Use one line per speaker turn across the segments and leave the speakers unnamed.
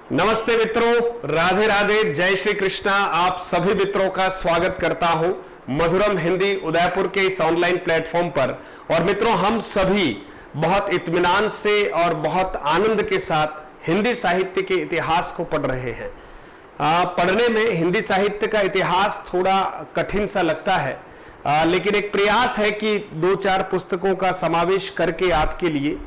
नमस्ते मित्रों, राधे राधे, जय श्री कृष्णा। आप सभी मित्रों का स्वागत करता हूं मधुरम हिंदी उदयपुर के इस ऑनलाइन प्लेटफॉर्म पर। और मित्रों, हम सभी बहुत इत्मीनान से और बहुत आनंद के साथ हिंदी साहित्य के इतिहास को पढ़ रहे हैं। पढ़ने में हिंदी साहित्य का इतिहास थोड़ा कठिन सा लगता है, लेकिन एक प्रयास है कि 2-4 पुस्तकों का समावेश करके आपके लिए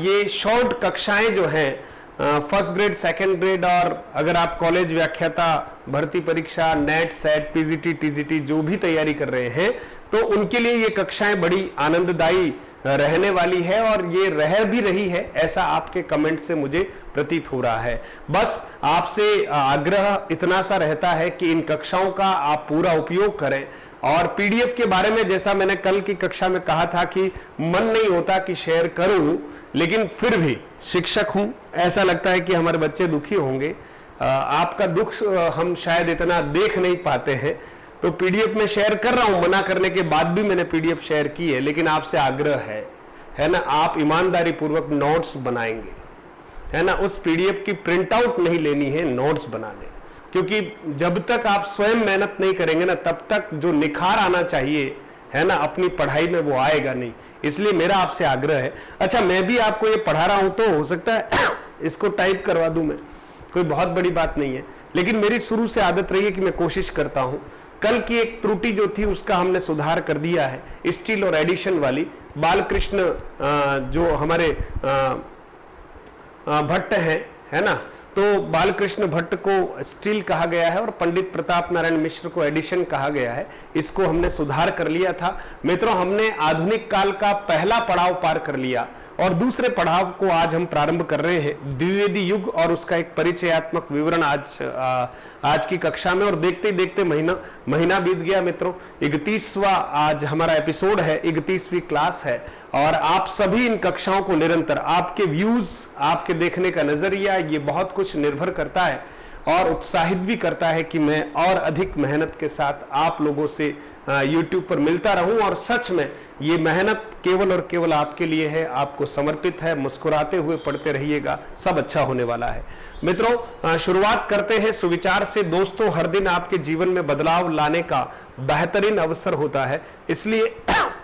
ये शॉर्ट कक्षाएं जो हैं, फर्स्ट ग्रेड, सेकंड ग्रेड, और अगर आप कॉलेज व्याख्याता, भर्ती परीक्षा, नेट, सेट, पीजीटी, टीजीटी जो भी तैयारी कर रहे हैं, तो उनके लिए ये कक्षाएं बड़ी आनंददायी रहने वाली है और ये रह भी रही है, ऐसा आपके कमेंट से मुझे प्रतीत हो रहा है। बस आपसे आग्रह इतना सा रहता है कि इन कक्षाओं का आप पूरा उपयोग करें। और पीडीएफ के बारे में, जैसा मैंने कल की कक्षा में कहा था कि मन नहीं होता कि शेयर करूं, लेकिन फिर भी शिक्षक हूं, ऐसा लगता है कि हमारे बच्चे दुखी होंगे। आपका दुख हम शायद इतना देख नहीं पाते हैं, तो पीडीएफ में शेयर कर रहा हूं। मना करने के बाद भी मैंने पीडीएफ शेयर की है, लेकिन आपसे आग्रह है ना, आप ईमानदारी पूर्वक नोट्स बनाएंगे, है ना। उस पीडीएफ की प्रिंट आउट नहीं लेनी है, नोट्स बनाने, क्योंकि जब तक आप स्वयं मेहनत नहीं करेंगे ना, तब तक जो निखार आना चाहिए, है ना, अपनी पढ़ाई में, वो आएगा नहीं। इसलिए मेरा आपसे आग्रह है। अच्छा, मैं भी आपको ये पढ़ा रहा हूं तो हो सकता है इसको टाइप करवा दूं मैं, कोई बहुत बड़ी बात नहीं है, लेकिन मेरी शुरू से आदत रही है कि मैं कोशिश करता हूं। कल की एक त्रुटि जो थी उसका हमने सुधार कर दिया है, स्टील और एडिशन वाली। बालकृष्ण जो हमारे भट्ट है ना, तो बालकृष्ण भट्ट को स्टील कहा गया है और पंडित प्रताप नारायण मिश्र को एडिशन कहा गया है। इसको हमने सुधार कर लिया था। मित्रों, हमने आधुनिक काल का पहला पड़ाव पार कर लिया और दूसरे पड़ाव को आज हम प्रारंभ कर रहे हैं, द्विवेदी युग, और उसका एक परिचयात्मक विवरण आज की कक्षा में। और देखते देखते महीना बीत गया मित्रों। 31वां आज हमारा एपिसोड है, 31वीं क्लास है, और आप सभी इन कक्षाओं को निरंतर, आपके व्यूज, आपके देखने का नजरिया, ये बहुत कुछ निर्भर करता है और उत्साहित भी करता है कि मैं और अधिक मेहनत के साथ आप लोगों से YouTube पर मिलता रहूं। और सच में ये मेहनत केवल और केवल आपके लिए है, आपको समर्पित है। मुस्कुराते हुए पढ़ते रहिएगा, सब अच्छा होने वाला है। मित्रों, शुरुआत करते हैं सुविचार से। दोस्तों, हर दिन आपके जीवन में बदलाव लाने का बेहतरीन अवसर होता है, इसलिए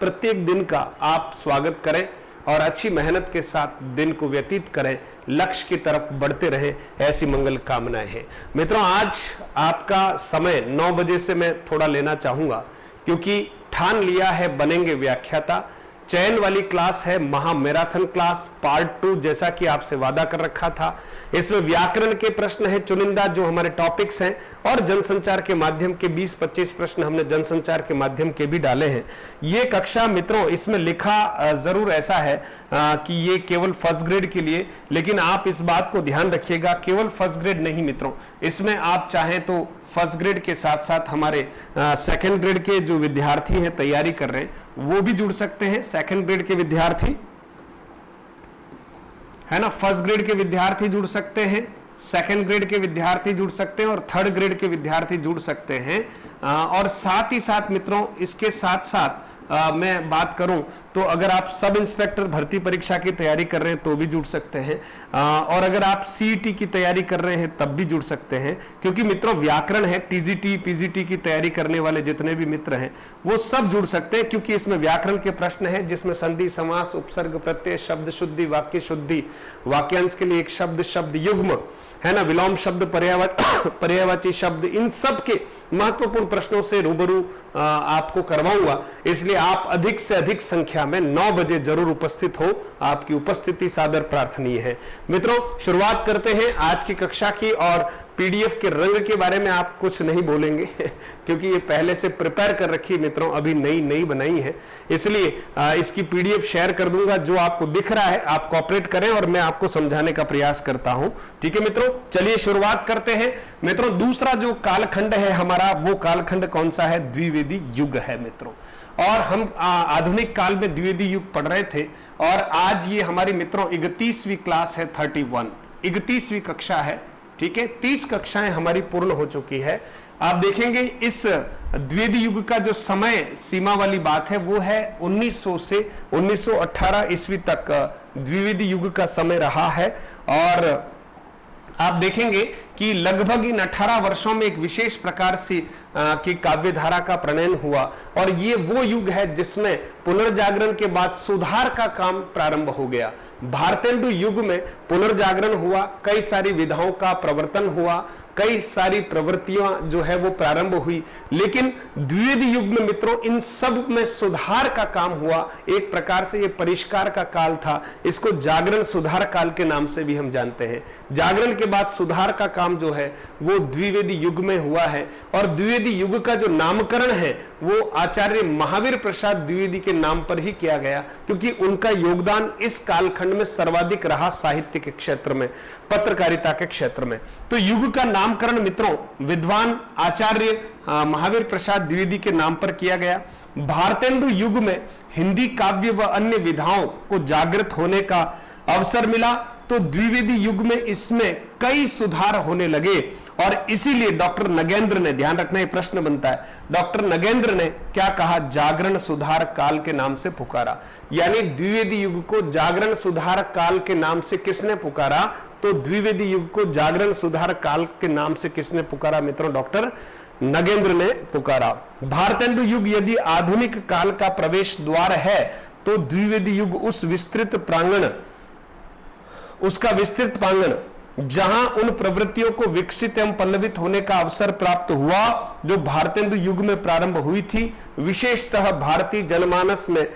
प्रत्येक दिन का आप स्वागत करें और अच्छी मेहनत के साथ दिन को व्यतीत करें, लक्ष्य की तरफ बढ़ते रहें, ऐसी मंगल कामनाएं हैं। मित्रों, आज आपका समय 9 बजे से मैं थोड़ा लेना चाहूंगा, क्योंकि ठान लिया है बनेंगे व्याख्याता। चयन वाली क्लास है, महा मैराथन क्लास पार्ट 2, जैसा कि आपसे वादा कर रखा था। इसमें व्याकरण के प्रश्न है चुनिंदा, जो हमारे टॉपिक्स हैं, और जनसंचार के माध्यम के 20-25 प्रश्न हमने जनसंचार के माध्यम के भी डाले हैं। ये कक्षा मित्रों, इसमें लिखा जरूर ऐसा है कि ये केवल फर्स्ट ग्रेड के लिए, लेकिन आप इस बात को ध्यान रखिएगा, केवल फर्स्ट ग्रेड नहीं मित्रों, इसमें आप चाहें तो फर्स्ट ग्रेड के साथ साथ हमारे सेकंड ग्रेड के जो विद्यार्थी हैं, तैयारी कर रहे हैं, वो भी जुड़ सकते हैं। सेकंड ग्रेड के विद्यार्थी, है ना, फर्स्ट ग्रेड के विद्यार्थी जुड़ सकते हैं, सेकंड ग्रेड के विद्यार्थी जुड़ सकते हैं, और थर्ड ग्रेड के विद्यार्थी जुड़ सकते हैं। और साथ ही साथ मित्रों, इसके साथ साथ मैं बात करूं तो अगर आप सब इंस्पेक्टर भर्ती परीक्षा की तैयारी कर रहे हैं तो भी जुड़ सकते हैं, और अगर आप सीईटी की तैयारी कर रहे हैं तब भी जुड़ सकते हैं, क्योंकि मित्रों व्याकरण है, टीजीटी, पीजीटी की तैयारी करने वाले जितने भी मित्र हैं वो सब जुड़ सकते हैं, क्योंकि इसमें व्याकरण के प्रश्न हैं, जिसमें संधि, समास, उपसर्ग, प्रत्यय, शब्द शुद्धि, वाक्य शुद्धि, वाक्यांश के लिए एक शब्द, शब्द युग्म, है ना, विलोम शब्द, पर्यायवाची शब्द, इन सब के महत्वपूर्ण प्रश्नों से रूबरू आपको करवाऊंगा। इसलिए आप अधिक से अधिक संख्या में 9 बजे जरूर उपस्थित हो, आपकी उपस्थिति सादर प्रार्थनीय है। मित्रों, शुरुआत करते हैं आज की कक्षा की। और पीडीएफ के रंग के बारे में आप कुछ नहीं बोलेंगे क्योंकि ये पहले से प्रिपेयर कर रखी मित्रों, अभी नई बनाई है, इसलिए इसकी पीडीएफ शेयर कर दूंगा। जो आपको दिख रहा है आप कॉपरेट करें और मैं आपको समझाने का प्रयास करता हूं। ठीक है मित्रों, चलिए शुरुआत करते हैं। मित्रों, दूसरा जो कालखंड है हमारा, वो कालखंड कौन सा है? द्विवेदी युग है मित्रों। और हम आधुनिक काल में द्विवेदी युग पढ़ रहे थे, और आज ये हमारी मित्रों 31वीं क्लास है, 31, 31वीं कक्षा है। ठीक है, 30 कक्षाएं हमारी पूर्ण हो चुकी है। आप देखेंगे इस द्विवेदी युग का जो समय सीमा वाली बात है वो है 1900 से 1918 ईस्वी तक द्विवेदी युग का समय रहा है। और आप देखेंगे कि लगभग इन 18 वर्षों में एक विशेष प्रकार से की काव्यधारा का प्रणयन हुआ, और ये वो युग है जिसमें पुनर्जागरण के बाद सुधार का काम प्रारंभ हो गया। भारतेंदु युग में पुनर्जागरण हुआ, कई सारी विधाओं का प्रवर्तन हुआ, कई सारी प्रवृत्तियां जो है वो प्रारंभ हुई, लेकिन द्विवेदी युग में मित्रों इन सब में सुधार का काम हुआ। एक प्रकार से ये परिष्कार का काल था, इसको जागरण सुधार काल के नाम से भी हम जानते हैं। जागरण के बाद सुधार का काम जो है वो द्विवेदी युग में हुआ है, और द्विवेदी युग का जो नामकरण है वो आचार्य महावीर प्रसाद द्विवेदी के नाम पर ही किया गया, क्योंकि उनका योगदान इस कालखंड में सर्वाधिक रहा, साहित्य के क्षेत्र में, पत्रकारिता के क्षेत्र में। तो युग का नामकरण मित्रों विद्वान आचार्य महावीर प्रसाद द्विवेदी के नाम पर किया गया। भारतेंदु युग में हिंदी काव्य व अन्य विधाओं को जागृत होने का अवसर मिला, तो द्विवेदी युग में इसमें कई सुधार होने लगे, और इसीलिए डॉक्टर नगेंद्र ने, ध्यान रखना ये प्रश्न बनता है, डॉक्टर नगेंद्र ने क्या कहा, जागरण सुधार काल के नाम से पुकारा। यानी द्विवेदी युग को जागरण सुधार काल के नाम से किसने पुकारा, तो द्विवेदी युग को जागरण सुधार काल के नाम से किसने पुकारा मित्रों, डॉक्टर नगेंद्र ने पुकारा। भारतेंदु युग यदि आधुनिक काल का प्रवेश द्वार है, तो द्विवेदी युग उस विस्तृत प्रांगण, उसका विस्तृत प्रांगण जहां उन प्रवृत्तियों को विकसित एवं पल्लवित होने का अवसर प्राप्त हुआ जो भारतेंदु युग में प्रारंभ हुई थी, विशेषतः भारतीय जनमानस में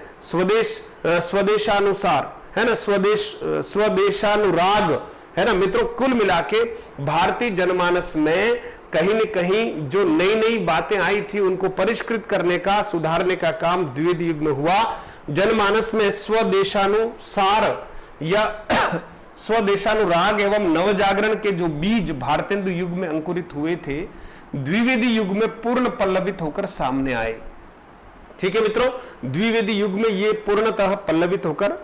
स्वदेशानुसार है ना, स्वदेशानुराग है ना मित्रों, कुल मिला के भारतीय जनमानस में कहीं न कहीं जो नई नई बातें आई थी उनको परिष्कृत करने का, सुधारने का काम द्विवेदी युग में हुआ। जनमानस में स्वदेशानुसार या स्वदेशानुराग एवं नवजागरण के जो बीज भारतेंदु युग में अंकुरित हुए थे, द्विवेदी युग में पूर्ण पल्लवित होकर सामने आए। ठीक है मित्रों, द्विवेदी युग में ये पूर्णतः पल्लवित होकर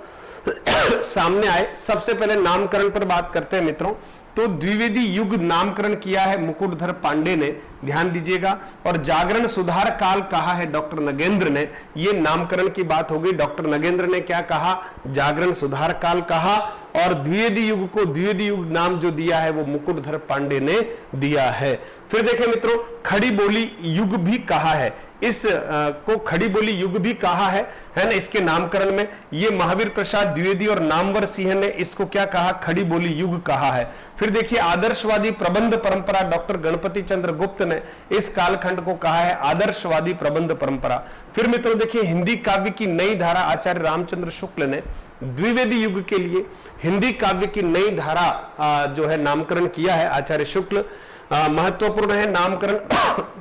सामने आए। सबसे पहले नामकरण पर बात करते हैं मित्रों, तो द्विवेदी युग नामकरण किया है मुकुटधर पांडे ने, ध्यान दीजिएगा, और जागरण सुधार काल कहा है डॉक्टर नगेंद्र ने। ये नामकरण की बात हो गई, डॉक्टर नगेंद्र ने क्या कहा, जागरण सुधार काल कहा, और द्विवेदी युग को द्विवेदी युग नाम जो दिया है वो मुकुटधर पांडे ने दिया है। फिर देखें मित्रों, खड़ी बोली युग भी कहा है, इस को खड़ी बोली युग भी कहा है ना, इसके नामकरण में ये महावीर प्रसाद द्विवेदी और नामवर सिंह ने इसको क्या कहा, खड़ी बोली युग कहा है। फिर देखिए आदर्शवादी प्रबंध परंपरा, डॉक्टर गणपति चंद्र गुप्त ने इस कालखंड को कहा है आदर्शवादी प्रबंध परंपरा। फिर मित्रों देखिए हिंदी काव्य की नई धारा, आचार्य रामचंद्र शुक्ल ने द्विवेदी युग के लिए हिंदी काव्य की नई धारा जो है नामकरण किया है, आचार्य शुक्ल। महत्वपूर्ण है नामकरण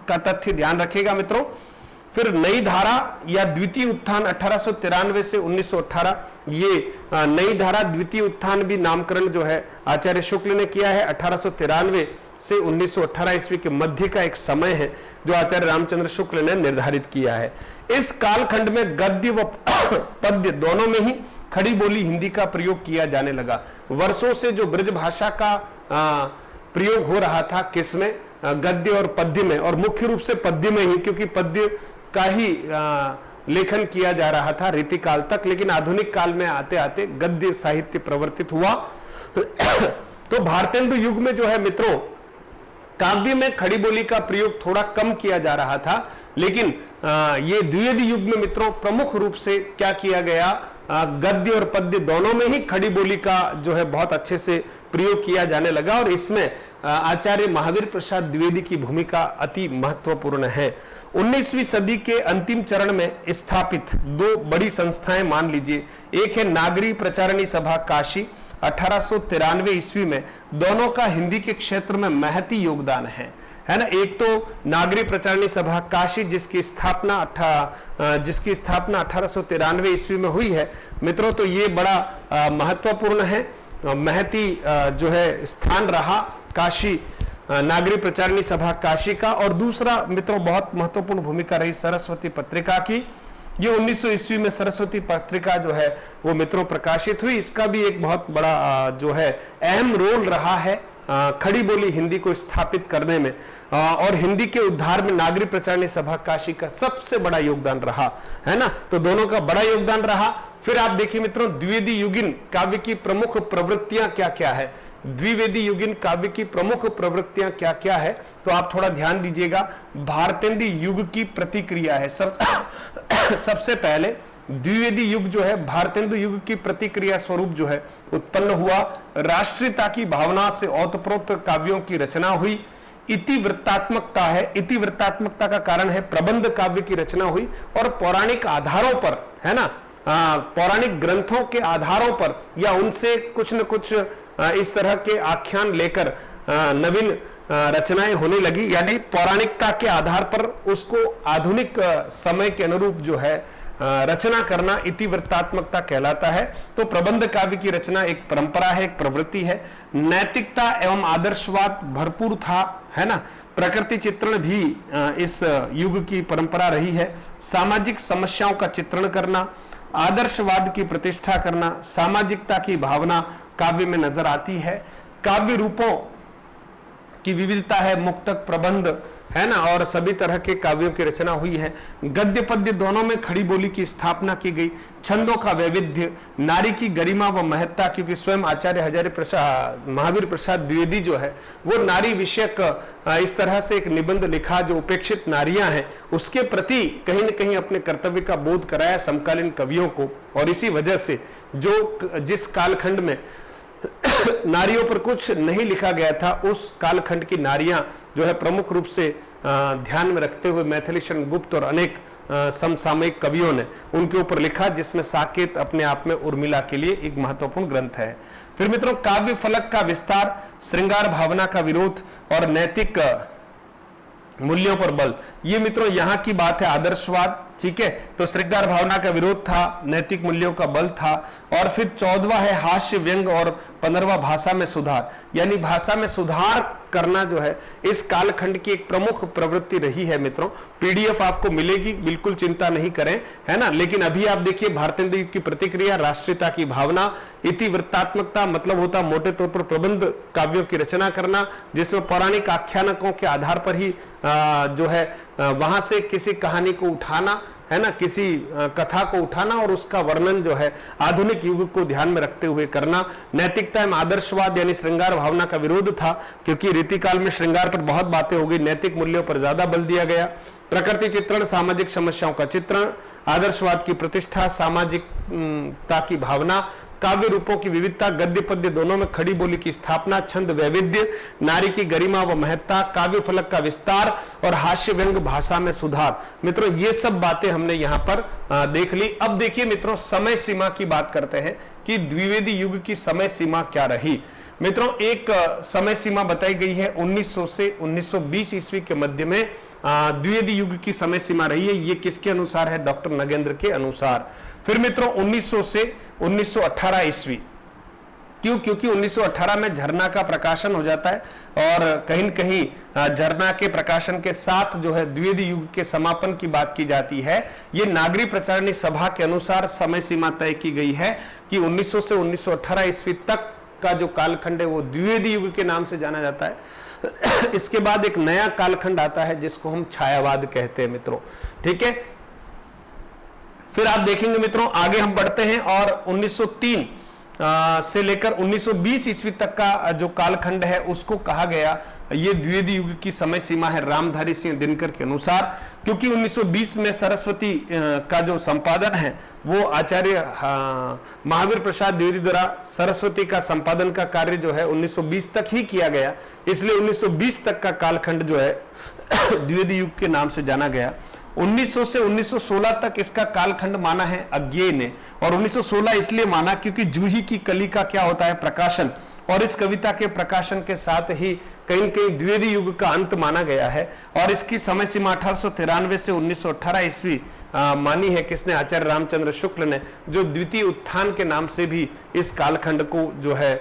का तथ्य, ध्यान रखिएगा मित्रों। फिर नई धारा या द्वितीय उत्थान 1893 से 1918, ये नई धारा द्वितीय उत्थान भी नामकरण जो है आचार्य शुक्ल ने किया है। 1893 से 1918 ईस्वी के मध्य का एक समय है जो आचार्य रामचंद्र शुक्ल ने निर्धारित किया है। इस कालखंड में गद्य व पद्य दोनों में ही खड़ी बोली हिंदी का प्रयोग किया जाने लगा। वर्षों से जो ब्रज भाषा का प्रयोग हो रहा था, किसमें, गद्य और पद्य में, और मुख्य रूप से पद्य में ही, क्योंकि पद्य का ही लेखन किया जा रहा था रीतिकाल तक, लेकिन आधुनिक काल में आते आते गद्य साहित्य प्रवर्तित हुआ। तो भारतेंदु युग में जो है मित्रों काव्य में खड़ी बोली का प्रयोग थोड़ा कम किया जा रहा था, लेकिन ये द्विवेदी युग में मित्रों प्रमुख रूप से क्या किया गया, गद्य और पद्य दोनों में ही खड़ी बोली का जो है बहुत अच्छे से प्रयोग किया जाने लगा, और इसमें आचार्य महावीर प्रसाद द्विवेदी की भूमिका अति महत्वपूर्ण है। 19वीं सदी के अंतिम चरण में स्थापित दो बड़ी संस्थाएं मान लीजिए, एक है नागरी प्रचारणी सभा काशी 1893 ईस्वी में, दोनों का हिंदी के क्षेत्र में महती योगदान है ना। एक तो नागरी प्रचारणी सभा काशी जिसकी स्थापना 1893 ईस्वी में हुई है मित्रों, तो ये बड़ा महत्वपूर्ण है, महती जो है स्थान रहा काशी नागरी प्रचारणी सभा काशी का। और दूसरा मित्रों बहुत महत्वपूर्ण भूमिका रही सरस्वती पत्रिका की। ये 1900 ईस्वी में सरस्वती पत्रिका जो है वो मित्रों प्रकाशित हुई, इसका भी एक बहुत बड़ा जो है अहम रोल रहा है खड़ी बोली हिंदी को स्थापित करने में, और हिंदी के उद्धार में नागरी प्रचारणी सभा काशी का सबसे बड़ा योगदान रहा है ना, तो दोनों का बड़ा योगदान रहा। फिर आप देखिए मित्रों द्विवेदी युगीन काव्य की प्रमुख प्रवृत्तियां क्या क्या है, द्विवेदी युगीन काव्य की प्रमुख प्रवृत्तियां क्या क्या है, तो आप थोड़ा ध्यान दीजिएगा। भारतेंदु युग की प्रतिक्रिया है सबसे पहले द्विवेदी युग जो है भारतेंदु युग की प्रतिक्रिया स्वरूप जो है उत्पन्न हुआ। राष्ट्रीयता की भावना से ओतप्रोत काव्यों की रचना हुई। इतिवृत्तात्मकता है, इतिवृत्तात्मकता का कारण है प्रबंध काव्य की रचना हुई और पौराणिक आधारों पर, है ना, पौराणिक ग्रंथों के आधारों पर या उनसे कुछ न कुछ इस तरह के आख्यान लेकर नवीन रचनाएं होने लगी, यानी पौराणिकता के आधार पर उसको आधुनिक समय के अनुरूप जो है रचना करना इतिवृत्तात्मकता कहलाता है। तो प्रबंध काव्य की रचना एक परंपरा है, एक प्रवृत्ति है। नैतिकता एवं आदर्शवाद भरपूर था, है ना। प्रकृति चित्रण भी इस युग की परंपरा रही है। सामाजिक समस्याओं का चित्रण करना, आदर्शवाद की प्रतिष्ठा करना, सामाजिकता की भावना काव्य में नजर आती है। काव्य रूपों की विविधता है, मुक्तक, प्रबंध, है ना, और सभी तरह के काव्यों की रचना हुई है। गद्य पद्य दोनों में खड़ी बोली की स्थापना की गई। छंदों का वैविध्य, नारी की गरिमा व महत्ता, क्योंकि स्वयं आचार्य हजारी प्रसाद महावीर प्रसाद द्विवेदी जो है वो नारी विषयक इस तरह से एक निबंध लिखा जो उपेक्षित नारियां हैं उसके प्रति कहीं न कहीं अपने कर्तव्य का बोध कराया समकालीन कवियों को। और इसी वजह से जिस कालखंड में नारियों पर कुछ नहीं लिखा गया था उस कालखंड की नारियां जो है प्रमुख रूप से ध्यान में रखते हुए मैथिली शरण गुप्त और अनेक समसामयिक कवियों ने उनके ऊपर लिखा, जिसमें साकेत अपने आप में उर्मिला के लिए एक महत्वपूर्ण ग्रंथ है। फिर मित्रों, काव्य फलक का विस्तार, श्रृंगार भावना का विरोध और नैतिक मूल्यों पर बल, ये मित्रों यहाँ की बात है। आदर्शवाद, ठीक है, तो श्रृंगार भावना का विरोध था, नैतिक मूल्यों का बल था। और फिर 14वां है हास्य व्यंग और 15वां भाषा में सुधार, यानी भाषा में सुधार करना जो है इस कालखंड की एक प्रमुख प्रवृत्ति रही है। मित्रों, पीडीएफ आपको मिलेगी, बिल्कुल चिंता नहीं करें, है ना। लेकिन अभी आप देखिए भारतेंदु युग की प्रतिक्रिया, राष्ट्रीयता की भावना, इतिवृत्तात्मकता मतलब होता मोटे तौर पर प्रबंध काव्यों की रचना करना, जिसमें पौराणिक आख्यानकों के आधार पर ही जो है वहां से किसी कहानी को उठाना, है ना, किसी कथा को उठाना और उसका वर्णन जो है आधुनिक युग को ध्यान में रखते हुए करना। नैतिकता एवं आदर्शवाद यानी श्रृंगार भावना का विरोध था, क्योंकि रीतिकाल में श्रृंगार पर बहुत बातें हो गई, नैतिक मूल्यों पर ज्यादा बल दिया गया। प्रकृति चित्रण, सामाजिक समस्याओं का चित्रण, आदर्शवाद की प्रतिष्ठा, सामाजिकता की भावना, काव्य रूपों की विविधता, गद्य पद्य दोनों में खड़ी बोली की स्थापना, छंद वैविध्य, नारी की गरिमा व महत्ता, काव्य फलक का विस्तार और हास्य व्यंग भाषा में सुधार। मित्रों, ये सब बातें हमने यहाँ पर देख ली। अब देखिए मित्रों, समय सीमा की बात करते हैं कि द्विवेदी युग की समय सीमा क्या रही। मित्रों, एक समय सीमा बताई गई है 1900 से 1920 ईस्वी के मध्य में द्विवेदी युग की समय सीमा रही है। ये किसके अनुसार है? डॉक्टर नगेंद्र के अनुसार। फिर मित्रों 1900 से 1918 ईस्वी, क्यों? क्योंकि 1918 में झरना का प्रकाशन हो जाता है और कहीं न कहीं झरना के प्रकाशन के साथ जो है द्विवेदी युग के समापन की बात की जाती है। ये नागरी प्रचारणी सभा के अनुसार समय सीमा तय की गई है कि 1900 से 1918 ईस्वी तक का जो कालखंड है वो द्विवेदी युग के नाम से जाना जाता है। इसके बाद एक नया कालखंड आता है जिसको हम छायावाद कहते हैं मित्रों, ठीक है। फिर आप देखेंगे मित्रों, आगे हम बढ़ते हैं और 1903 से लेकर 1920 ईस्वी तक का जो कालखंड है उसको कहा गया ये द्विवेदी युग की समय सीमा है रामधारी सिंह दिनकर के अनुसार, क्योंकि 1920 में सरस्वती का जो संपादन है वो आचार्य महावीर प्रसाद द्विवेदी द्वारा सरस्वती का संपादन का कार्य जो है 1920 तक ही किया गया, इसलिए 1920 तक का कालखंड जो है द्विवेदी युग के नाम से जाना गया। 1900 से 1916 तक इसका कालखंड माना है अज्ञेय ने, और 1916 इसलिए माना क्योंकि जूही की कली का क्या होता है? प्रकाशन, और इस कविता के प्रकाशन के साथ ही कहीं कहीं द्विवेदी युग का अंत माना गया है। और इसकी समय सीमा 1893 से 1918 ईस्वी मानी है। किसने? आचार्य रामचंद्र शुक्ल ने, जो द्वितीय उत्थान के नाम से भी इस कालखंड को जो है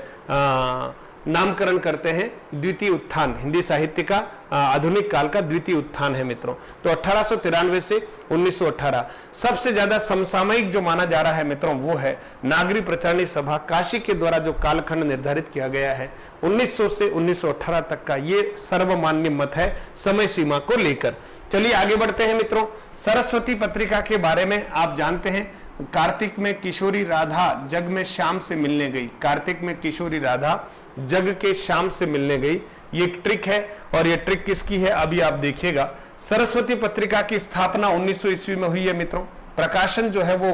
नामकरण करते हैं। द्वितीय उत्थान हिंदी साहित्य का आधुनिक काल का द्वितीय उत्थान है मित्रों। तो 1893 से 1918 सबसे ज्यादा समसामयिक जो माना जा रहा है मित्रों वो है नागरी प्रचारणी सभा काशी के द्वारा जो कालखंड निर्धारित किया गया है 1900 से 1918 तक का, ये सर्वमान्य मत है समय सीमा को लेकर। चलिए आगे बढ़ते हैं मित्रों। सरस्वती पत्रिका के बारे में आप जानते हैं कार्तिक में किशोरी राधा जग में श्याम से मिलने गई। कार्तिक में किशोरी राधा जग के श्याम से मिलने गई, ये एक ट्रिक है। और ये ट्रिक किसकी है अभी आप देखिएगा। सरस्वती पत्रिका की स्थापना 1900 ईस्वी में हुई है मित्रों। प्रकाशन जो है वो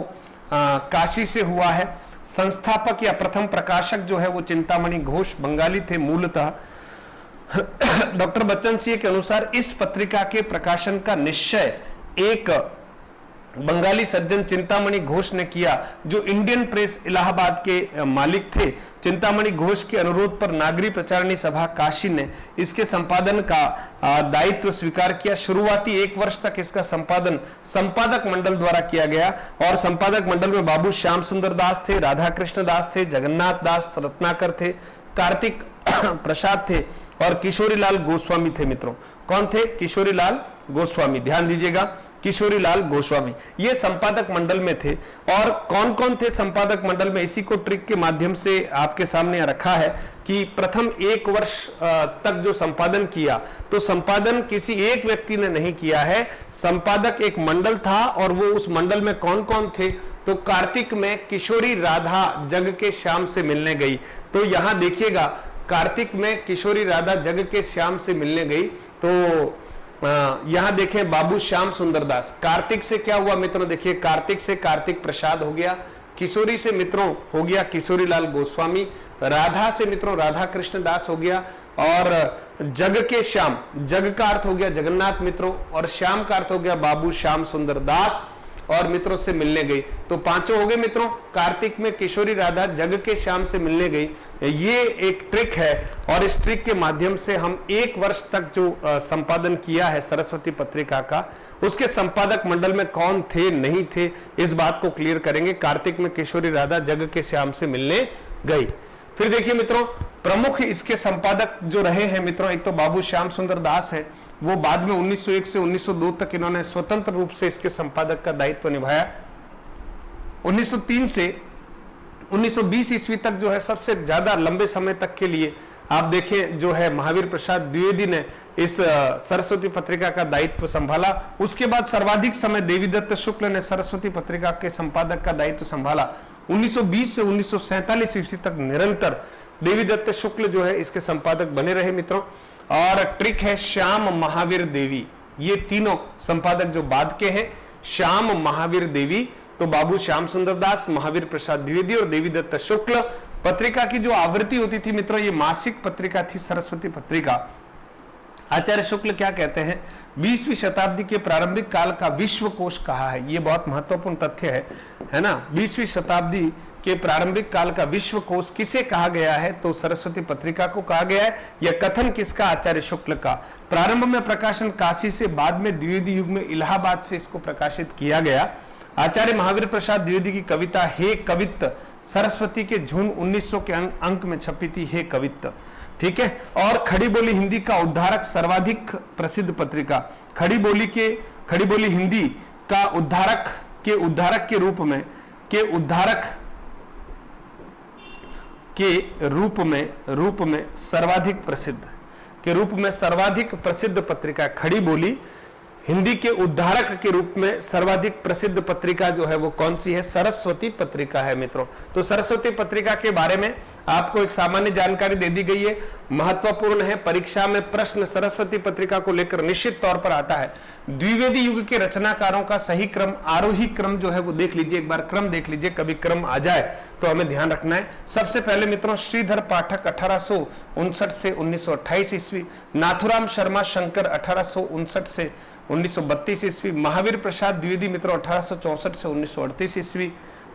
काशी से हुआ है। संस्थापक या प्रथम प्रकाशक जो है वो चिंतामणि घोष बंगाली थे मूलतः। डॉक्टर बच्चन सिंह के अनुसार इस पत्रिका के प्रकाशन का निश्चय एक बंगाली सज्जन चिंतामणि घोष ने किया, जो इंडियन प्रेस इलाहाबाद के मालिक थे। चिंतामणि घोष के अनुरोध पर नागरी प्रचारणी सभा काशी ने इसके संपादन का दायित्व स्वीकार किया। शुरुआती 1 वर्ष तक इसका संपादन संपादक मंडल द्वारा किया गया और संपादक मंडल में बाबू श्याम सुंदर दास थे, राधा कृष्ण दास थे, जगन्नाथ दास रत्नाकर थे, कार्तिक प्रसाद थे और किशोरीलाल गोस्वामी थे मित्रों। कौन थे? किशोरीलाल गोस्वामी। ध्यान दीजिएगा, किशोरीलाल गोस्वामी ये संपादक मंडल में थे। और कौन कौन थे संपादक मंडल में, इसी को ट्रिक के माध्यम से आपके सामने रखा है कि प्रथम 1 वर्ष तक जो संपादन किया, तो संपादन किसी एक व्यक्ति ने नहीं किया है, संपादक एक मंडल था। और वो उस मंडल में कौन कौन थे? तो कार्तिक में किशोरी राधा जग के श्याम से मिलने गई। तो यहां देखिएगा, कार्तिक में किशोरी राधा जग के श्याम से मिलने गई। तो यहां देखें बाबू श्याम सुंदर दास। कार्तिक से क्या हुआ मित्रों? देखिए, कार्तिक से कार्तिक प्रसाद हो गया, किशोरी से मित्रों हो गया किशोरीलाल गोस्वामी, राधा से मित्रों राधा कृष्ण दास हो गया, और जग के श्याम, जग का अर्थ हो गया जगन्नाथ मित्रों, और श्याम का अर्थ हो गया बाबू श्याम सुंदर दास, और मित्रों से मिलने गई। तो 5 हो गए मित्रों। कार्तिक में किशोरी राधा जग के श्याम से मिलने गई, ये एक ट्रिक है। और इस ट्रिक के माध्यम से हम 1 वर्ष तक जो संपादन किया है सरस्वती पत्रिका का, उसके संपादक मंडल में कौन थे नहीं थे, इस बात को क्लियर करेंगे। कार्तिक में किशोरी राधा जग के श्याम से मिलने गई। फिर देखिए मित्रों, प्रमुख इसके संपादक जो रहे हैं मित्रों, एक तो बाबू श्याम सुंदर दास है, वो बाद में 1901 से 1902 तक इन्होंने स्वतंत्र रूप से इसके संपादक का दायित्व निभाया। 1903 से 1920 ईस्वी तक जो है सबसे ज्यादा लंबे समय तक के लिए आप देखें जो है महावीर प्रसाद द्विवेदी ने इस सरस्वती पत्रिका का दायित्व संभाला। उसके बाद सर्वाधिक समय देवीदत्त शुक्ल ने सरस्वती पत्रिका के संपादक का दायित्व संभाला। 1920 से 1947 ईस्वी तक निरंतर देवीदत्त शुक्ल जो है इसके संपादक बने रहे मित्रों। और ट्रिक है श्याम महावीर देवी, ये तीनों संपादक जो बाद के हैं, श्याम महावीर देवी, तो बाबू श्याम सुंदर दास, महावीर प्रसाद द्विवेदी और देवीदत्त शुक्ल। पत्रिका की जो आवृत्ति होती थी मित्रों, ये मासिक पत्रिका थी सरस्वती पत्रिका। आचार्य शुक्ल क्या कहते हैं? 20वीं शताब्दी के प्रारंभिक काल का विश्वकोश कहा है, ये बहुत महत्वपूर्ण तथ्य है ना। 20वीं शताब्दी के प्रारंभिक काल का विश्वकोश किसे कहा गया है? तो सरस्वती पत्रिका को कहा गया है। यह कथन किसका? आचार्य शुक्ल का। प्रारंभ में प्रकाशन काशी से, बाद में द्विवेदी युग में इलाहाबाद से इसको प्रकाशित किया गया। आचार्य महावीर प्रसाद द्विवेदी की कविता हे कवित्त सरस्वती के जून 1900 के अंक में छपी थी, हे कवित्त, ठीक है। और खड़ी बोली हिंदी का उद्धारक सर्वाधिक प्रसिद्ध पत्रिका, खड़ी बोली हिंदी का उद्धारक के रूप में सर्वाधिक प्रसिद्ध पत्रिका, खड़ी बोली हिंदी के उद्धारक के रूप में सर्वाधिक प्रसिद्ध पत्रिका जो है वो कौन सी है? सरस्वती पत्रिका है मित्रों। तो सरस्वती पत्रिका के बारे में आपको एक सामान्य जानकारी दे दी गई है, महत्वपूर्ण है। परीक्षा में प्रश्न सरस्वती पत्रिका को लेकर निश्चित तौर पर आता है। द्विवेदी युग के रचनाकारों का सही क्रम, आरोही क्रम जो है वो देख लीजिए, एक बार क्रम देख लीजिए, कभी क्रम आ जाए तो हमें ध्यान रखना है। सबसे पहले मित्रों श्रीधर पाठक 1859 से 1928 ईस्वी, नाथुराम शर्मा शंकर 1859 से 1932 ईस्वी, महावीर प्रसाद द्विवेदी मित्रों 1864 से 1938 ईस्वी,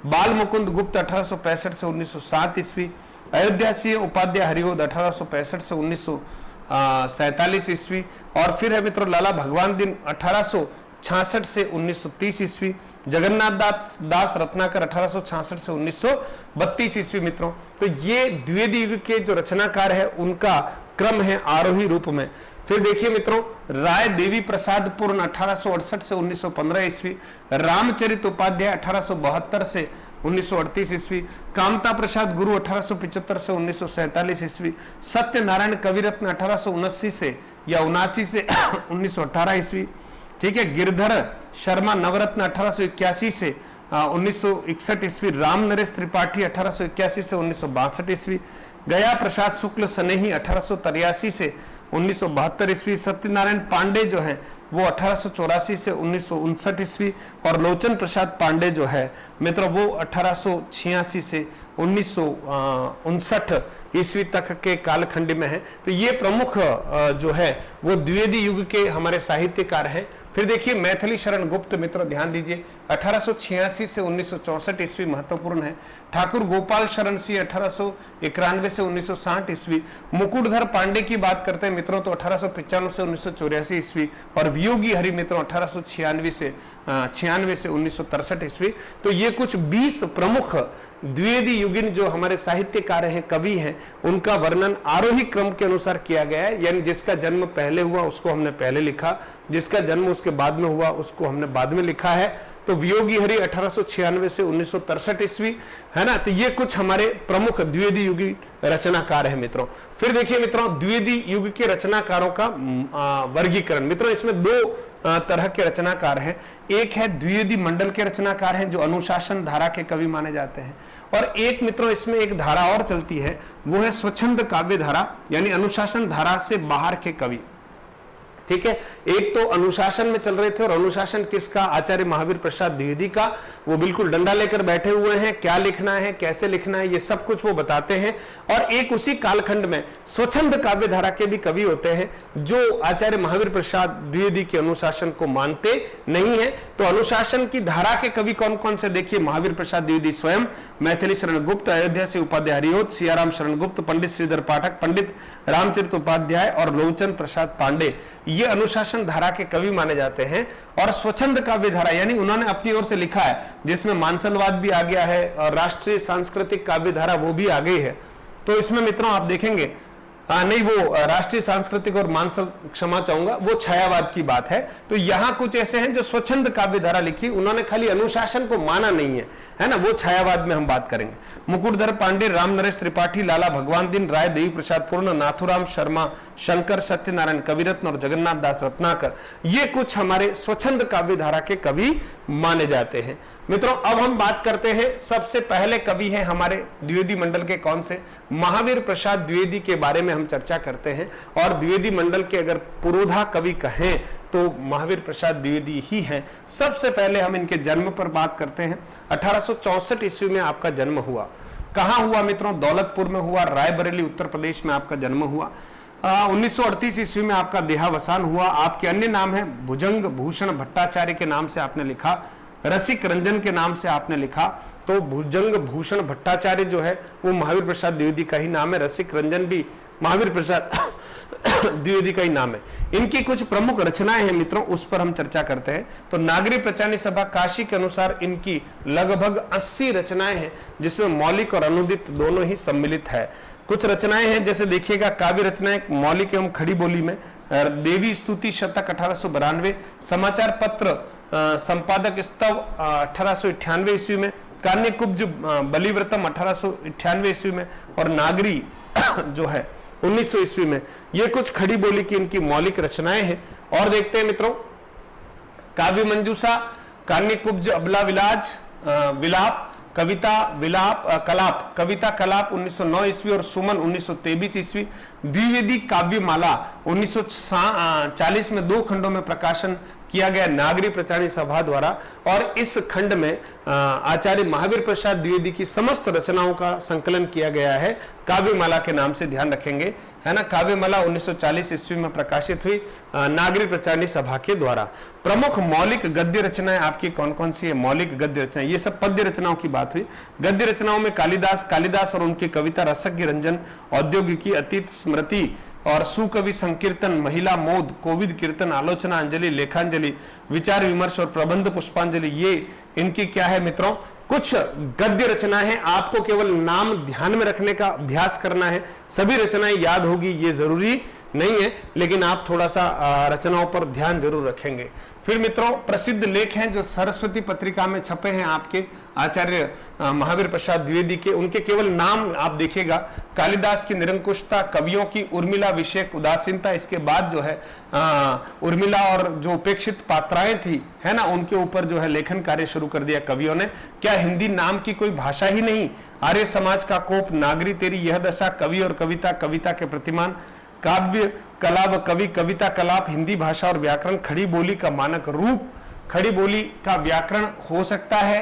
बाल मुकुंद गुप्त 1865 से 1907 ईस्वी, अयोध्या सिंह उपाध्याय हरिओद 1865 से 1947 ईस्वी, और फिर है मित्रों लाला भगवान दिन 1866 से 1930 ईस्वी, जगन्नाथ दास रत्नाकर 1866 से 1932 ईस्वी मित्रों। तो ये द्विवेदी युग के जो रचनाकार है उनका क्रम है आरोही रूप में। फिर देखिए मित्रों, राय देवी प्रसाद पूर्ण 1868 से 1915 ईस्वी, रामचरित उपाध्याय 1872 से 1938 ईस्वी, कामता प्रसाद गुरु 1875 से 1947 ईस्वी, सत्यनारायण कविरत्न 1879 से या 79 से 1918 ईस्वी, ठीक है। गिरधर शर्मा नवरत्न 1881 से 1961 ईस्वी, राम नरेश त्रिपाठी 1881 से 1962 ईस्वी, गया प्रसाद शुक्ल स्नेही 1883 से 1972 ईस्वी, सत्यनारायण पांडे जो हैं वो 1884 से 1959 ईस्वी, और लोचन प्रसाद पांडे जो है मित्रों वो 1886 से 1959 ईस्वी तक के कालखंड में है। तो ये प्रमुख जो है वो द्विवेदी युग के हमारे साहित्यकार हैं। फिर देखिए मैथिली शरण गुप्त, मित्रों ध्यान दीजिए 1886 से 1964 ईस्वी महत्वपूर्ण है। ठाकुर गोपाल शरण सिंह 1891 से 1960 ईस्वी। मुकुटधर पांडे की बात करते हैं मित्रों तो 1895 से 1984 ईस्वी, और वियोगी हरि मित्रों 1896 से 1963 ईस्वी। तो ये कुछ 20 प्रमुख द्विवेदी युगीन जो हमारे साहित्यकार हैं, कवि हैं, उनका वर्णन आरोही क्रम के अनुसार किया गया है। यानी जिसका जन्म पहले हुआ उसको हमने पहले लिखा, जिसका जन्म उसके बाद में हुआ उसको हमने बाद में लिखा है। तो वियोगी हरि 1896 से 1963 ईस्वी है ना। तो ये कुछ हमारे प्रमुख द्विवेदी युगी रचनाकार हैं मित्रों। फिर देखिए मित्रों द्विवेदी युग के रचनाकारों का वर्गीकरण। मित्रों इसमें दो तरह के रचनाकार हैं। एक है द्विवेदी मंडल के रचनाकार हैं जो अनुशासन धारा के कवि माने जाते हैं, और एक मित्रों इसमें एक धारा और चलती है, वो है स्वच्छंद काव्य धारा, यानी अनुशासन धारा से बाहर के कवि। ठीक है, एक तो अनुशासन में चल रहे थे, और अनुशासन किसका? आचार्य महावीर प्रसाद द्विवेदी का। वो बिल्कुल डंडा लेकर बैठे हुए हैं, क्या लिखना है, कैसे लिखना है, ये सब कुछ वो बताते हैं। और एक उसी कालखंड में स्वच्छंद काव्य धारा के भी कवि होते हैं जो आचार्य महावीर प्रसाद द्विवेदी के अनुशासन को मानते नहीं है। तो अनुशासन की धारा के कवि कौन कौन से देखिए, महावीर प्रसाद द्विवेदी स्वयं, मैथिली शरण गुप्त, अयोध्या से उपाध्याय हरिओत, सियाराम शरण गुप्त, पंडित श्रीधर पाठक, पंडित रामचरित उपाध्याय और लोचन प्रसाद पांडे, ये अनुशासन धारा के कवि माने जाते हैं। और स्वच्छंद काव्य धारा यानी उन्होंने अपनी ओर से लिखा है, जिसमें मानसलवाद भी आ गया है और राष्ट्रीय सांस्कृतिक काव्य धारा वो भी आ गई है। तो इसमें मित्रों आप देखेंगे नहीं, वो राष्ट्रीय सांस्कृतिक और मानसल, क्षमा चाहूंगा, वो छायावाद की बात है। तो यहाँ कुछ ऐसे हैं जो स्वच्छंद काव्य धारा लिखी, उन्होंने खाली अनुशासन को माना नहीं है ना, वो छायावाद में हम बात करेंगे। मुकुटधर पांडे, राम नरेश त्रिपाठी, लाला भगवान दिन, राय देवी प्रसाद पूर्ण, नाथुराम शर्मा, शंकर सत्यनारायण कविरत्न और जगन्नाथ दास रत्नाकर, ये कुछ हमारे स्वच्छंद काव्य धारा के कवि माने जाते हैं। मित्रों अब हम बात करते हैं, सबसे पहले कवि हैं हमारे द्विवेदी मंडल के कौन से? महावीर प्रसाद द्विवेदी के बारे में हम चर्चा करते हैं। और द्विवेदी मंडल के अगर पुरोधा कवि कहें तो महावीर प्रसाद द्विवेदी ही हैं। सबसे पहले हम इनके जन्म पर बात करते हैं। 1864 ईस्वी में आपका जन्म हुआ। कहां हुआ मित्रों? दौलतपुर में हुआ, रायबरेली उत्तर प्रदेश में आपका जन्म हुआ। 1938 ईस्वी में आपका देहावसान हुआ। आपके अन्य नाम है भुजंग भूषण भट्टाचार्य के नाम से आपने लिखा, रसिक रंजन के नाम से आपने लिखा। तो भुजंग भूषण भट्टाचार्य जो है वो महावीर प्रसाद द्विवेदी का ही नाम है, रसिक रंजन भी महावीर प्रसाद द्विवेदी का ही नाम है। इनकी कुछ प्रमुख रचनाएं हैं मित्रों, उस पर हम चर्चा करते हैं। तो नागरी प्रचानी सभा काशी के अनुसार इनकी लगभग 80 रचनाएं हैं, जिसमें मौलिक और अनुदित दोनों ही सम्मिलित है। कुछ रचनाएं हैं जैसे देखिएगा, काव्य रचनाएं मौलिक एवं खड़ी बोली में, देवी स्तुति शतक 1892, समाचार पत्र संपादक स्तव 1898 ईस्वी में, कान्यकुब्ज बलिव्रतम 1898 ईस्वी में, और नागरी जो है 1900 ईस्वी में। ये कुछ खड़ी बोली की इनकी मौलिक रचनाएं हैं। और देखते हैं मित्रों, काव्य मंजूषा, कान्यकुब्ज अबला विलाप, कविता विलाप कलाप, कविता कलाप 1909 ईस्वी और सुमन 1923 ईस्वी। द्विवेदी काव्यमाला 1940 में 2 खंडों में प्रकाशन किया गया नागरी प्रचानी सभा द्वारा। और इस खंड में आचार्य महावीर प्रसाद द्विवेदी की समस्त रचनाओं का संकलन किया गया है, काव्यमाला के नाम से, ध्यान रखेंगे, है ना। काव्यमाला 1940 ईस्वी में प्रकाशित हुई नागरी प्रचानी सभा के द्वारा। प्रमुख मौलिक गद्य रचनाएं आपकी कौन कौन सी है? मौलिक गद्य रचनाएं, ये सब पद्य रचनाओं की बात हुई। गद्य रचनाओं में कालिदास और उनकी कविता रसज्ञ रंजन, औद्योगिकी, अतीत स्मृति और सुकवि संकीर्तन, महिला मोद, कोविद कीर्तन, आलोचना अंजलि, लेखांजलि, विचार विमर्श और प्रबंध पुष्पांजलि, ये इनकी क्या है मित्रों? कुछ गद्य रचनाएं हैं। आपको केवल नाम ध्यान में रखने का अभ्यास करना है, सभी रचनाएं याद होगी ये जरूरी नहीं है, लेकिन आप थोड़ा सा रचनाओं पर ध्यान जरूर रखेंगे। फिर मित्रों प्रसिद्ध लेख हैं जो सरस्वती पत्रिका में छपे हैं आपके आचार्य महावीर प्रसाद द्विवेदी के, उनके केवल नाम आप देखिएगा, कालिदास की निरंकुशता, कवियों की उर्मिला विषयक उदासीनता, इसके बाद जो है उर्मिला और जो उपेक्षित पात्राएं थी है ना, उनके ऊपर जो है लेखन कार्य शुरू कर दिया कवियों ने। क्या हिंदी नाम की कोई भाषा ही नहीं? आर्य समाज का कोप, नागरी तेरी यह दशा, कवि और कविता, कविता के प्रतिमान, काव्य कला व कवि, कविता कलाप, हिंदी भाषा और व्याकरण, खड़ी बोली का मानक रूप, खड़ी बोली का व्याकरण हो सकता है,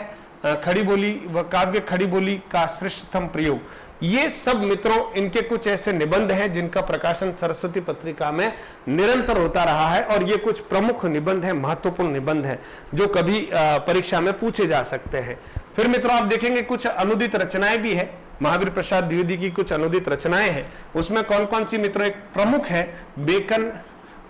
खड़ी बोली व काव्य, खड़ी बोली का श्रेष्ठतम प्रयोग। ये सब मित्रों इनके कुछ ऐसे निबंध हैं जिनका प्रकाशन सरस्वती पत्रिका में निरंतर होता रहा है, और ये कुछ प्रमुख निबंध हैं, महत्वपूर्ण निबंध हैं जो कभी परीक्षा में पूछे जा सकते हैं। फिर मित्रों आप देखेंगे कुछ अनुदित रचनाएं भी है, महावीर प्रसाद द्विवेदी की कुछ अनुदित रचनाएं हैं। उसमें कौन कौन सी मित्रों? एक प्रमुख है बेकन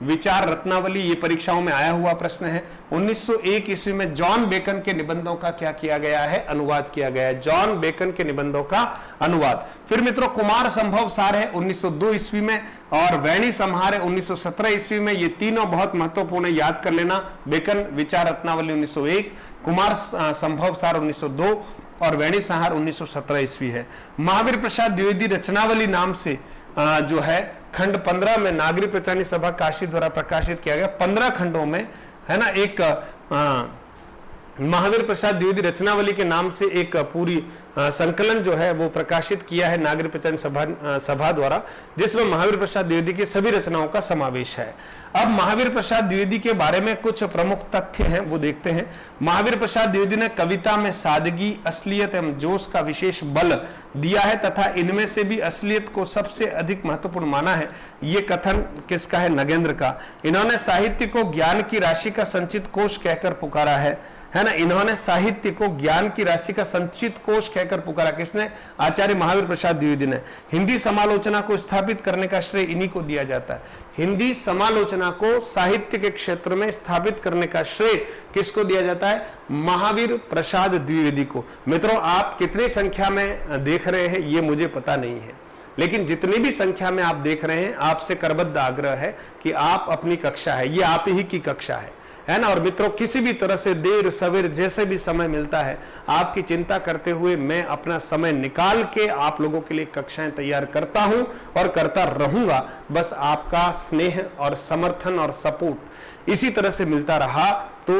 विचार रत्नावली, ये परीक्षाओं में आया हुआ प्रश्न है। 1901 ईस्वी में जॉन बेकन के निबंधों का क्या किया गया है? अनुवाद किया गया है, जॉन बेकन के निबंधों का अनुवाद। फिर मित्रों कुमार संभव सार है 1902 ईस्वी में, और वैणी संहार है 1917 ईस्वी में। ये तीनों बहुत महत्वपूर्ण है, याद कर लेना। बेकन विचार रत्नावली 1901, कुमार संभव सार 1902 और वैणी संहार 1917 ईस्वी है। महावीर प्रसाद द्विवेदी रचनावली नाम से जो है खंड 15 में नागरी प्रचारणी सभा काशी द्वारा प्रकाशित किया गया। 15 खंडों में है ना एक महावीर प्रसाद द्विवेदी रचनावली के नाम से एक पूरी संकलन जो है वो प्रकाशित किया है नागरी प्रचारणी सभा द्वारा, जिसमें महावीर प्रसाद द्विवेदी की सभी रचनाओं का समावेश है। अब महावीर प्रसाद द्विवेदी के बारे में कुछ प्रमुख तथ्य हैं वो देखते हैं। महावीर प्रसाद द्विवेदी ने कविता में सादगी, असलियत एवं जोश का विशेष बल दिया है, तथा इनमें से भी असलियत को सबसे अधिक महत्वपूर्ण माना है। ये कथन किसका है? नगेंद्र का। इन्होंने साहित्य को ज्ञान की राशि का संचित कोश कहकर पुकारा है ना। इन्होंने साहित्य को ज्ञान की राशि का संचित कोश कहकर पुकारा। किसने? आचार्य महावीर प्रसाद द्विवेदी ने। हिंदी समालोचना को स्थापित करने का श्रेय इन्हीं को दिया जाता है। हिंदी समालोचना को साहित्य के क्षेत्र में स्थापित करने का श्रेय किसको दिया जाता है? महावीर प्रसाद द्विवेदी को। मित्रों आप कितनी संख्या में देख रहे हैं ये मुझे पता नहीं है, लेकिन जितनी भी संख्या में आप देख रहे हैं, आपसे करबद्ध आग्रह है कि आप अपनी कक्षा है, ये आप ही की कक्षा है ना। और मित्रों किसी भी तरह से देर सवेर जैसे भी समय मिलता है, आपकी चिंता करते हुए मैं अपना समय निकाल के आप लोगों के लिए कक्षाएं तैयार करता हूं और करता रहूंगा। बस आपका स्नेह और समर्थन और सपोर्ट इसी तरह से मिलता रहा तो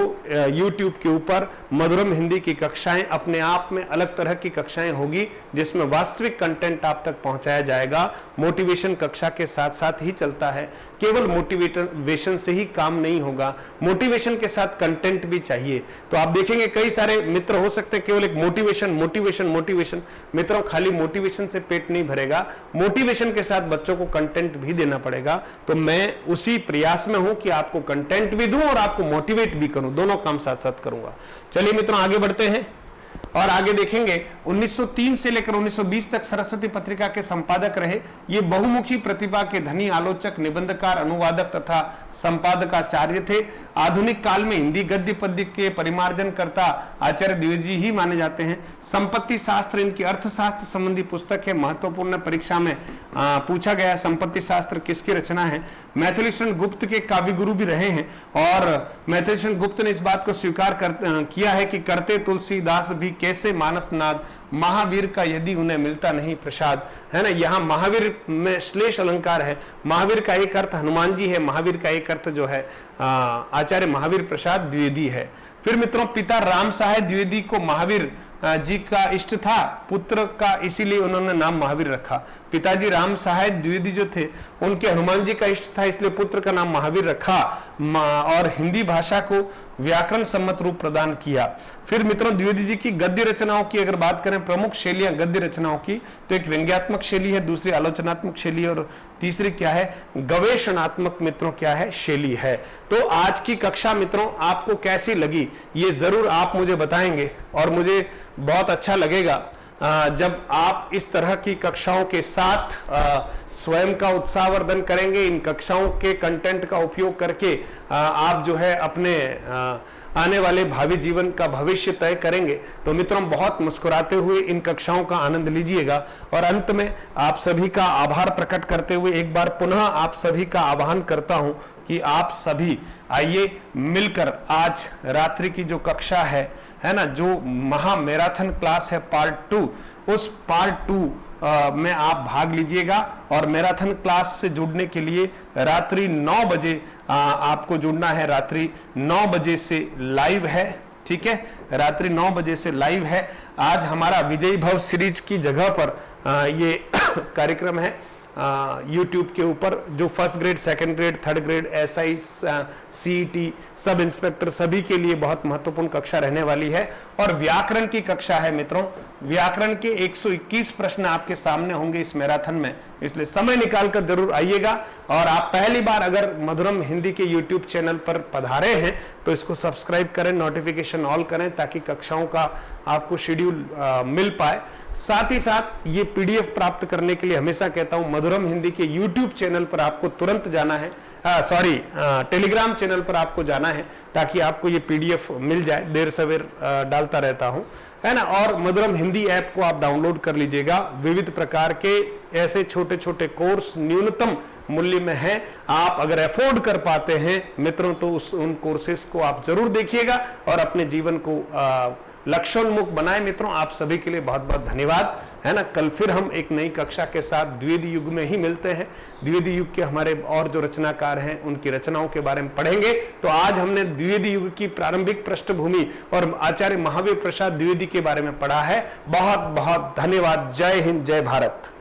YouTube के ऊपर मधुरम हिंदी की कक्षाएं अपने आप में अलग तरह की कक्षाएं होगी, जिसमें वास्तविक कंटेंट आप तक पहुंचाया जाएगा। मोटिवेशन कक्षा के साथ साथ ही चलता है, केवल मोटिवेशन से ही काम नहीं होगा, मोटिवेशन के साथ कंटेंट भी चाहिए। तो आप देखेंगे कई सारे मित्र हो सकते हैं केवल एक मोटिवेशन। मित्रों खाली मोटिवेशन से पेट नहीं भरेगा, मोटिवेशन के साथ बच्चों को कंटेंट भी देना पड़ेगा। तो मैं उसी प्रयास में हूं कि आपको कंटेंट भी दूं और आपको मोटिवेट भी करूं, दोनों काम साथ साथ करूंगा। चलिए मित्रों आगे बढ़ते हैं और आगे देखेंगे 1903 से लेकर 1920 तक सरस्वती पत्रिका के संपादक रहे। ये बहुमुखी प्रतिभा के धनी आलोचक, निबंधकार, अनुवादक तथा संपादकाचार्य थे। आधुनिक काल में हिंदी गद्य पद्य के परिमार्जन करता आचार्य द्विवेदी जी ही माने जाते हैं। संपत्ति शास्त्र इनकी अर्थशास्त्र संबंधी पुस्तक है, महत्वपूर्ण परीक्षा में पूछा गया। संपत्ति शास्त्र किसकी रचना है? मैथिलीशरण गुप्त के काव्य गुरु भी रहे हैं, और मैथिलीशरण गुप्त ने इस बात को स्वीकार किया है कि करते तुलसीदास भी कैसे मानस नाद, महावीर का यदि उन्हें मिलता नहीं प्रसाद, है ना। यहाँ महावीर में श्लेष अलंकार है। महावीर का एक अर्थ हनुमान जी है, महावीर का एक अर्थ जो है आचार्य महावीर प्रसाद द्विवेदी है। फिर मित्रों पिता राम साहेब द्विवेदी को महावीर जी का इष्ट था, पुत्र का इसीलिए उन्होंने नाम महावीर रखा। पिताजी राम साहेब द्विवेदी जो थे उनके हनुमान जी का इष्ट था, इसलिए पुत्र का नाम महावीर रखा और हिंदी भाषा को व्याकरण सम्मत रूप प्रदान किया। फिर मित्रों द्विवेदी जी की गद्य रचनाओं की अगर बात करें, प्रमुख शैलियां गद्य रचनाओं की, तो एक व्यंग्यात्मक शैली है, दूसरी आलोचनात्मक शैली और तीसरी क्या है? गवेषणात्मक मित्रों क्या है? शैली है। तो आज की कक्षा मित्रों आपको कैसी लगी ये जरूर आप मुझे बताएंगे, और मुझे बहुत अच्छा लगेगा जब आप इस तरह की कक्षाओं के साथ स्वयं का उत्साहवर्धन करेंगे। इन कक्षाओं के कंटेंट का उपयोग करके आप जो है अपने आने वाले भावी जीवन का भविष्य तय करेंगे। तो मित्रों, बहुत मुस्कुराते हुए इन कक्षाओं का आनंद लीजिएगा। और अंत में आप सभी का आभार प्रकट करते हुए एक बार पुनः आप सभी का आह्वान करता हूं कि आप सभी आइए मिलकर आज रात्रि की जो कक्षा है ना, जो महा मैराथन क्लास है पार्ट 2, उस पार्ट 2 में आप भाग लीजिएगा। और मैराथन क्लास से जुड़ने के लिए रात्रि 9 बजे आपको जुड़ना है। रात्रि 9 बजे से लाइव है, ठीक है, रात्रि 9 बजे से लाइव है। आज हमारा विजयी भव सीरीज की जगह पर ये कार्यक्रम है YouTube के ऊपर, जो first grade, second grade, third grade, SI, CET, sub inspector सभी के लिए बहुत महत्वपूर्ण कक्षा रहने वाली है। और व्याकरण की कक्षा है मित्रों। व्याकरण के 121 प्रश्न आपके सामने होंगे इस मैराथन में, इसलिए समय निकालकर जरूर आइएगा। और आप पहली बार अगर मधुरम हिंदी के YouTube चैनल पर पधारे हैं तो इसको सब्सक्राइब करें, नोटिफिकेशन ऑल करें, ताकि कक्षाओं का आपको शेड्यूल मिल पाए। साथ ही साथ ये PDF प्राप्त करने के लिए हमेशा कहता हूं, मधुरम हिंदी के YouTube चैनल पर आपको तुरंत जाना है, टेलीग्राम चैनल पर आपको जाना है, ताकि आपको ये PDF मिल जाए। देर सवेर डालता रहता हूं, है ना। और मधुरम हिंदी ऐप को आप डाउनलोड कर लीजिएगा। विविध प्रकार के ऐसे छोटे छोटे कोर्स न्यूनतम मूल्य में है। आप अगर अफोर्ड कर पाते हैं मित्रों तो उन कोर्सेस को आप जरूर देखिएगा और अपने जीवन को लक्ष्योन्मुख बनाए। मित्रों, आप सभी के लिए बहुत बहुत धन्यवाद, है ना। कल फिर हम एक नई कक्षा के साथ द्विवेदी युग में ही मिलते हैं। द्विवेदी युग के हमारे और जो रचनाकार हैं उनकी रचनाओं के बारे में पढ़ेंगे। तो आज हमने द्विवेदी युग की प्रारंभिक पृष्ठभूमि और आचार्य महावीर प्रसाद द्विवेदी के बारे में पढ़ा है। बहुत बहुत धन्यवाद। जय हिंद, जय भारत।